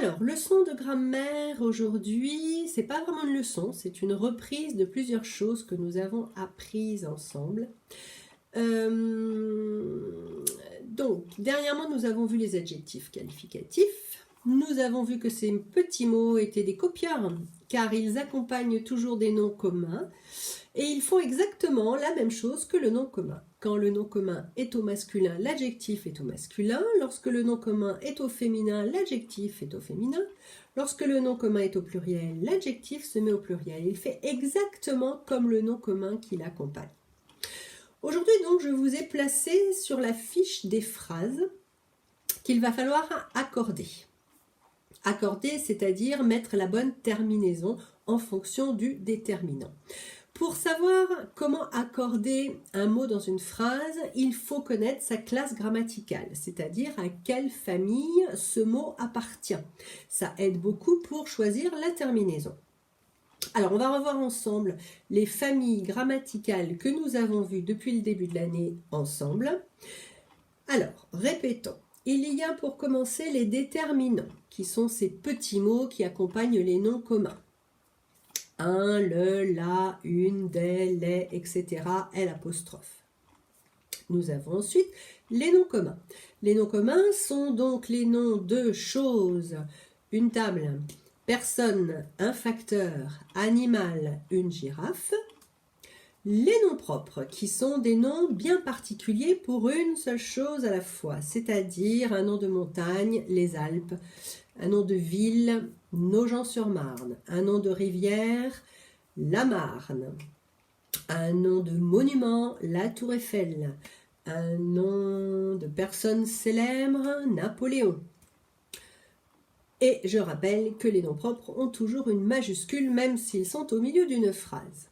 Alors, leçon de grammaire aujourd'hui, c'est pas vraiment une leçon, c'est une reprise de plusieurs choses que nous avons apprises ensemble. Donc, dernièrement, nous avons vu les adjectifs qualificatifs. Nous avons vu que ces petits mots étaient des copieurs, car ils accompagnent toujours des noms communs, et ils font exactement la même chose que le nom commun. Quand le nom commun est au masculin, l'adjectif est au masculin. Lorsque le nom commun est au féminin, l'adjectif est au féminin. Lorsque le nom commun est au pluriel, l'adjectif se met au pluriel. Il fait exactement comme le nom commun qui l'accompagne. Aujourd'hui, donc, je vous ai placé sur la fiche des phrases qu'il va falloir accorder. Accorder, c'est-à-dire mettre la bonne terminaison en fonction du déterminant. Pour savoir comment accorder un mot dans une phrase, il faut connaître sa classe grammaticale, c'est-à-dire à quelle famille ce mot appartient. Ça aide beaucoup pour choisir la terminaison. Alors, on va revoir ensemble les familles grammaticales que nous avons vues depuis le début de l'année ensemble. Alors, répétons. Il y a pour commencer les déterminants, qui sont ces petits mots qui accompagnent les noms communs. Un, le, la, une, des, les, etc. L'. Nous avons ensuite les noms communs. Les noms communs sont donc les noms de choses, une table, personne, un facteur, animal, une girafe. Les noms propres, qui sont des noms bien particuliers pour une seule chose à la fois, c'est-à-dire un nom de montagne, les Alpes, un nom de ville, Nogent-sur-Marne, un nom de rivière, la Marne, un nom de monument, la Tour Eiffel, un nom de personne célèbre, Napoléon. Et je rappelle que les noms propres ont toujours une majuscule, même s'ils sont au milieu d'une phrase.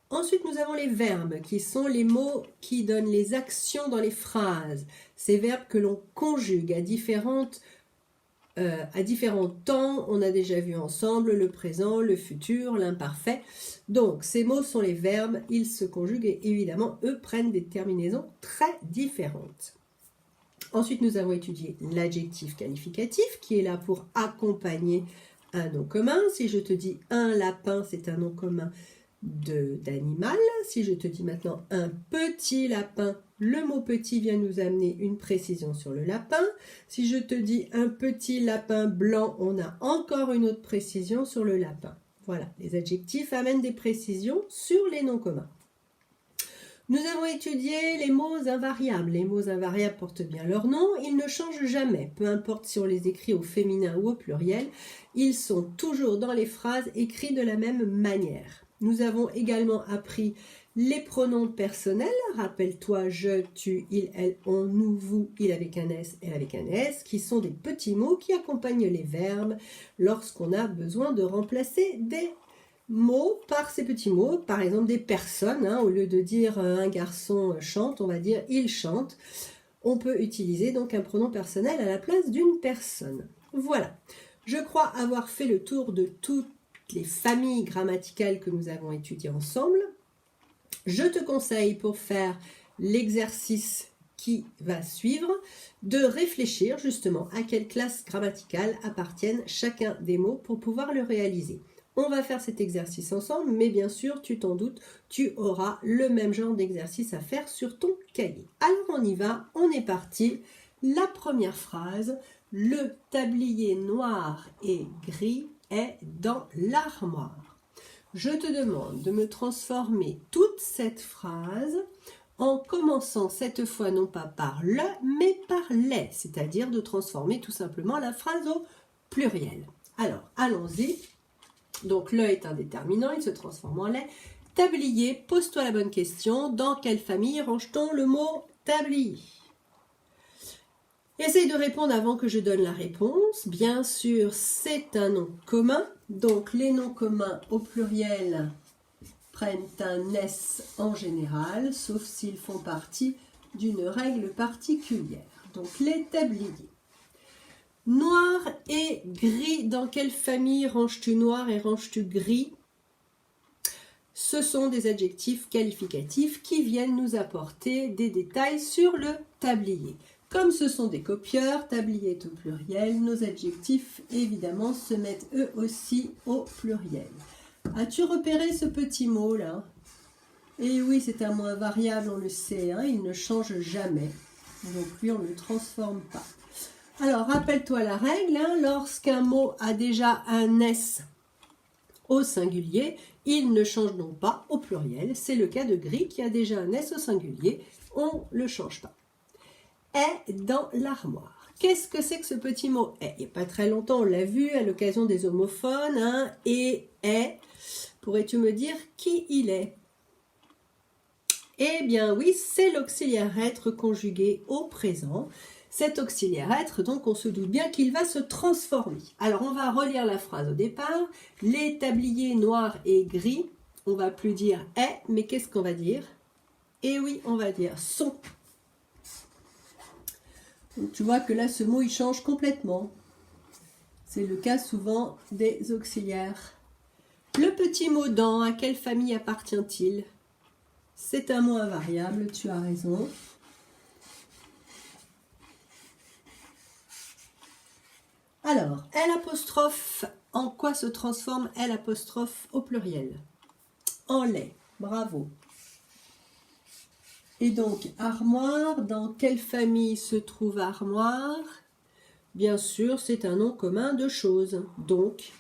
Ensuite, nous avons les verbes, qui sont les mots qui donnent les actions dans les phrases. Ces verbes que l'on conjugue à différents temps. On a déjà vu ensemble le présent, le futur, l'imparfait. Donc, ces mots sont les verbes, ils se conjuguent et évidemment, eux prennent des terminaisons très différentes. Ensuite, nous avons étudié l'adjectif qualificatif, qui est là pour accompagner un nom commun. Si je te dis un lapin, c'est un nom commun d'animal. Si je te dis maintenant un petit lapin, le mot petit vient nous amener une précision sur le lapin. Si je te dis un petit lapin blanc, on a encore une autre précision sur le lapin. Voilà, les adjectifs amènent des précisions sur les noms communs. Nous avons étudié les mots invariables. Les mots invariables portent bien leur nom, ils ne changent jamais. Peu importe si on les écrit au féminin ou au pluriel, ils sont toujours dans les phrases écrits de la même manière. Nous avons également appris les pronoms personnels. Rappelle-toi, je, tu, il, elle, on, nous, vous, il avec un S, elle avec un S, qui sont des petits mots qui accompagnent les verbes lorsqu'on a besoin de remplacer des mots par ces petits mots. Par exemple, des personnes, au lieu de dire un garçon chante, on va dire il chante. On peut utiliser donc un pronom personnel à la place d'une personne. Voilà, je crois avoir fait le tour de toutes les familles grammaticales que nous avons étudiées ensemble. Je te conseille, pour faire l'exercice qui va suivre, de réfléchir justement à quelle classe grammaticale appartiennent chacun des mots pour pouvoir le réaliser. On va faire cet exercice ensemble, mais bien sûr, tu t'en doutes, tu auras le même genre d'exercice à faire sur ton cahier. Alors on y va, on est parti. La première phrase, le tablier noir et gris est dans l'armoire. Je te demande de me transformer toute cette phrase en commençant cette fois non pas par le, mais par les, c'est-à-dire de transformer tout simplement la phrase au pluriel. Alors, allons-y. Donc, le est un déterminant, il se transforme en les. Tablier, pose-toi la bonne question. Dans quelle famille range-t-on le mot tablier ? Essaye de répondre avant que je donne la réponse. Bien sûr, c'est un nom commun. Donc, les noms communs au pluriel prennent un S en général, sauf s'ils font partie d'une règle particulière. Donc, les tabliers. Noir et gris, dans quelle famille ranges-tu noir et ranges-tu gris? Ce sont des adjectifs qualificatifs qui viennent nous apporter des détails sur le tablier. Comme ce sont des copieurs, tablier est au pluriel, nos adjectifs évidemment se mettent eux aussi au pluriel. As-tu repéré ce petit mot là? Et oui, c'est un mot invariable, on le sait, hein, il ne change jamais. Donc lui, on ne le transforme pas. Alors, rappelle-toi la règle, hein, lorsqu'un mot a déjà un S au singulier, il ne change donc pas au pluriel. C'est le cas de gris qui a déjà un S au singulier, on ne le change pas. Est dans l'armoire. Qu'est-ce que c'est que ce petit mot est? Il n'y a pas très longtemps, on l'a vu à l'occasion des homophones, hein, et est. Pourrais-tu me dire qui il est? Eh bien oui, c'est l'auxiliaire être conjugué au présent. Cet auxiliaire être, donc on se doute bien qu'il va se transformer. Alors on va relire la phrase au départ. Les tabliers noirs et gris, on va plus dire est, mais qu'est-ce qu'on va dire? Eh oui, on va dire sont. Donc, tu vois que là, ce mot, il change complètement. C'est le cas souvent des auxiliaires. Le petit mot dans, à quelle famille appartient-il? C'est un mot invariable, tu as raison. Alors, L', en quoi se transforme L' au pluriel? En lait, bravo. Et donc, armoire, dans quelle famille se trouve armoire? Bien sûr, c'est un nom commun de choses. Donc,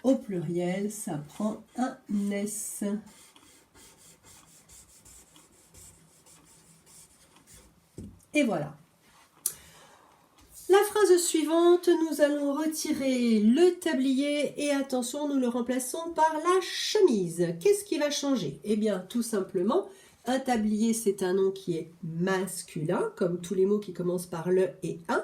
au pluriel, ça prend un S. Et voilà. La phrase suivante, nous allons retirer le tablier et attention, nous le remplaçons par la chemise. Qu'est-ce qui va changer? Eh bien, tout simplement, un tablier, c'est un nom qui est masculin, comme tous les mots qui commencent par le et un.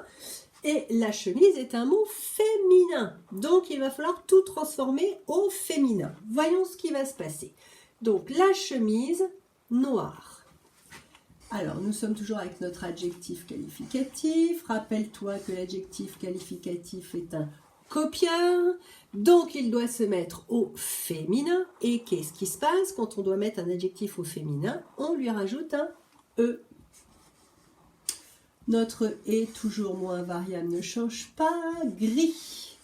Et la chemise est un mot féminin. Donc, il va falloir tout transformer au féminin. Voyons ce qui va se passer. Donc, la chemise noire. Alors, nous sommes toujours avec notre adjectif qualificatif. Rappelle-toi que l'adjectif qualificatif est un copieur. Donc, il doit se mettre au féminin. Et qu'est-ce qui se passe quand on doit mettre un adjectif au féminin? On lui rajoute un E. Notre est toujours moins variable, ne change pas. Gris.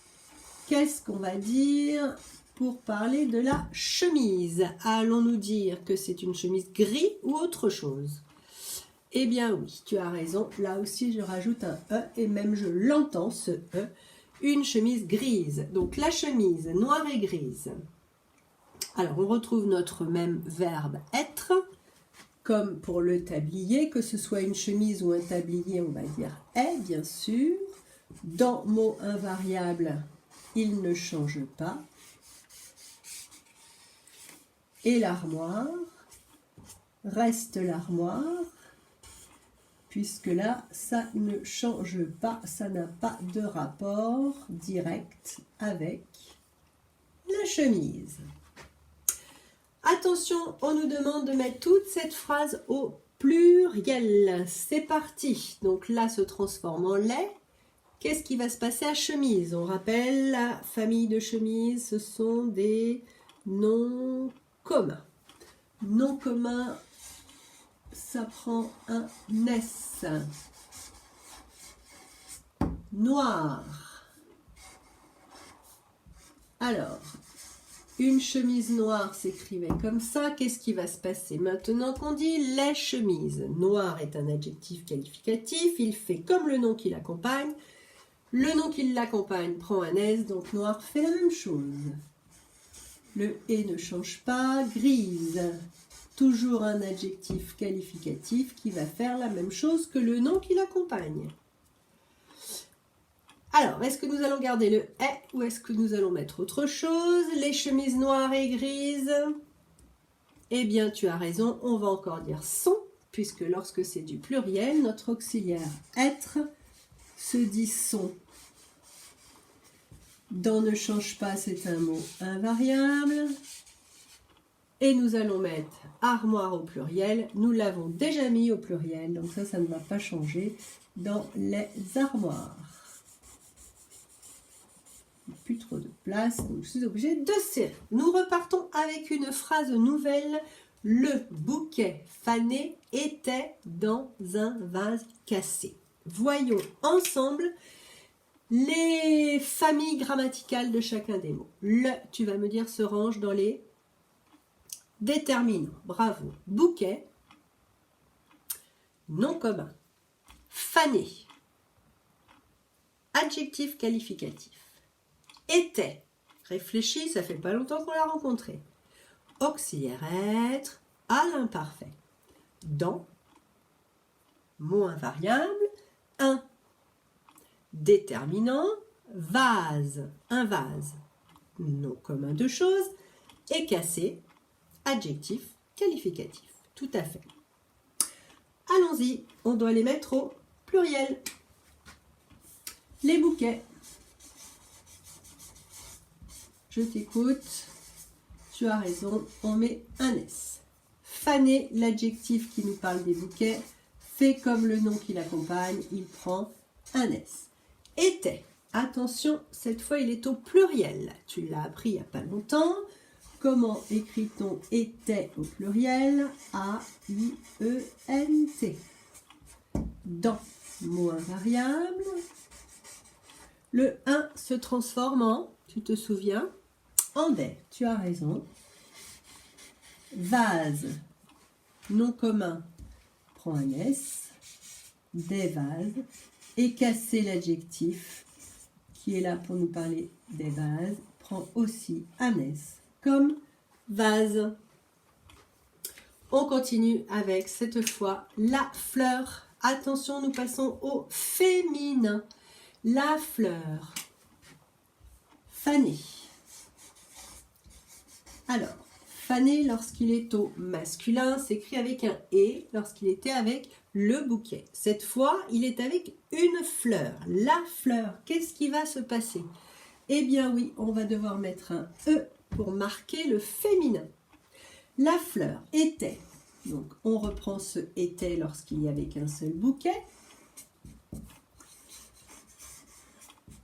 Qu'est-ce qu'on va dire pour parler de la chemise? Allons-nous dire que c'est une chemise gris ou autre chose? Eh bien oui, tu as raison. Là aussi, je rajoute un E et même je l'entends, ce E. Une chemise grise. Donc la chemise noire et grise. Alors, on retrouve notre même verbe être. Comme pour le tablier, que ce soit une chemise ou un tablier, on va dire est, bien sûr. Dans mot invariable, il ne change pas. Et l'armoire reste l'armoire. Puisque là, ça ne change pas, ça n'a pas de rapport direct avec la chemise. Attention, on nous demande de mettre toute cette phrase au pluriel. C'est parti. Donc là, se transforme en lait. Qu'est-ce qui va se passer à chemise? On rappelle, la famille de chemises, ce sont des noms communs. Noms communs, ça prend un S. Noir. Alors, une chemise noire s'écrivait comme ça. Qu'est-ce qui va se passer maintenant qu'on dit les chemises? Noir est un adjectif qualificatif. Il fait comme le nom qui l'accompagne. Le nom qui l'accompagne prend un S, donc noir fait la même chose. Le « et » ne change pas. Grise. Toujours un adjectif qualificatif qui va faire la même chose que le nom qui l'accompagne. Alors, est-ce que nous allons garder le « est » ou est-ce que nous allons mettre autre chose? Les chemises noires et grises. Eh bien, tu as raison, on va encore dire « sont », puisque lorsque c'est du pluriel, notre auxiliaire « être » se dit « sont ». Dans ne change pas, c'est un mot invariable. Et nous allons mettre armoire au pluriel. Nous l'avons déjà mis au pluriel, donc ça ne va pas changer dans les armoires. Plus trop de place, donc je suis obligée de serrer. Nous repartons avec une phrase nouvelle. Le bouquet fané était dans un vase cassé. Voyons ensemble les familles grammaticales de chacun des mots. Le, tu vas me dire, se range dans les déterminants. Bravo. Bouquet, nom commun. Fané, adjectif qualificatif. Était, réfléchis, ça fait pas longtemps qu'on l'a rencontré. Auxiliaire être, à l'imparfait. Dans, mot invariable, un. Déterminant, vase, un vase, nom commun de choses, et cassé, adjectif qualificatif. Tout à fait. Allons-y, on doit les mettre au pluriel. Les bouquets. Je t'écoute. Tu as raison, on met un S. Fané, l'adjectif qui nous parle des bouquets, fait comme le nom qui l'accompagne, il prend un S. Était. Attention, cette fois il est au pluriel. Tu l'as appris il n'y a pas longtemps. Comment écrit-on était au pluriel? A-I-E-N-T. Dans, mot invariable. Le 1 se transforme en, tu te souviens, en des. Tu as raison. Vase, nom commun, prend un S. Des vases. Et casser l'adjectif qui est là pour nous parler des vases, prend aussi un S comme vase. On continue avec cette fois la fleur. Attention, nous passons au féminin. La fleur. Fané. Alors, fané lorsqu'il est au masculin, s'écrit avec un « et » lorsqu'il était avec le bouquet. Cette fois, il est avec une fleur. La fleur, qu'est-ce qui va se passer? Eh bien oui, on va devoir mettre un « e » pour marquer le féminin. La fleur était. Donc, on reprend ce « était » lorsqu'il y avait qu'un seul bouquet.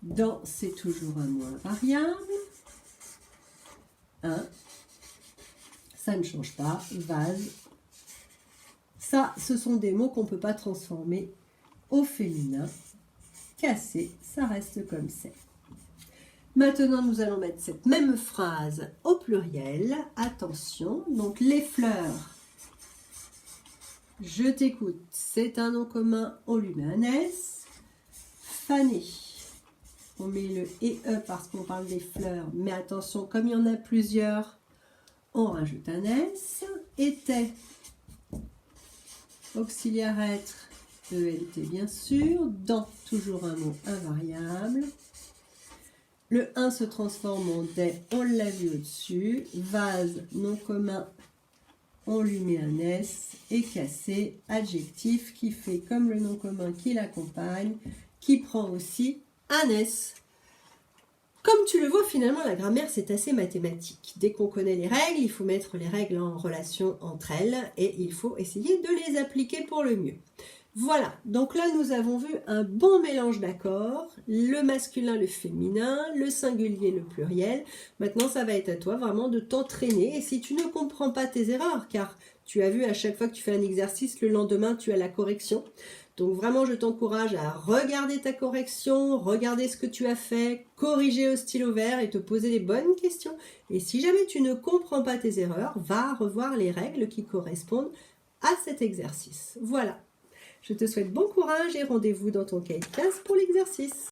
Dans, c'est toujours un mot invariable. Un. Ça ne change pas. Vase. Ça, ce sont des mots qu'on ne peut pas transformer au féminin. Cassé, ça reste comme c'est. Maintenant, nous allons mettre cette même phrase au pluriel. Attention, donc les fleurs. Je t'écoute. C'est un nom commun, on lui met un S. Fané. On met le « et e » parce qu'on parle des fleurs. Mais attention, comme il y en a plusieurs, on rajoute un S. Était. Auxiliaire être, ENT bien sûr. Dans, toujours un mot invariable. Le 1 se transforme en des, on l'a vu au-dessus. Vase, nom commun, on lui met un S. Et cassé, adjectif qui fait comme le nom commun qui l'accompagne, qui prend aussi un S. Comme tu le vois, finalement, la grammaire, c'est assez mathématique. Dès qu'on connaît les règles, il faut mettre les règles en relation entre elles et il faut essayer de les appliquer pour le mieux. Voilà, donc là, nous avons vu un bon mélange d'accords, le masculin, le féminin, le singulier, le pluriel. Maintenant, ça va être à toi vraiment de t'entraîner. Et si tu ne comprends pas tes erreurs, car tu as vu à chaque fois que tu fais un exercice, le lendemain, tu as la correction. Donc vraiment, je t'encourage à regarder ta correction, regarder ce que tu as fait, corriger au stylo vert et te poser les bonnes questions. Et si jamais tu ne comprends pas tes erreurs, va revoir les règles qui correspondent à cet exercice. Voilà. Je te souhaite bon courage et rendez-vous dans ton cahier de classe pour l'exercice.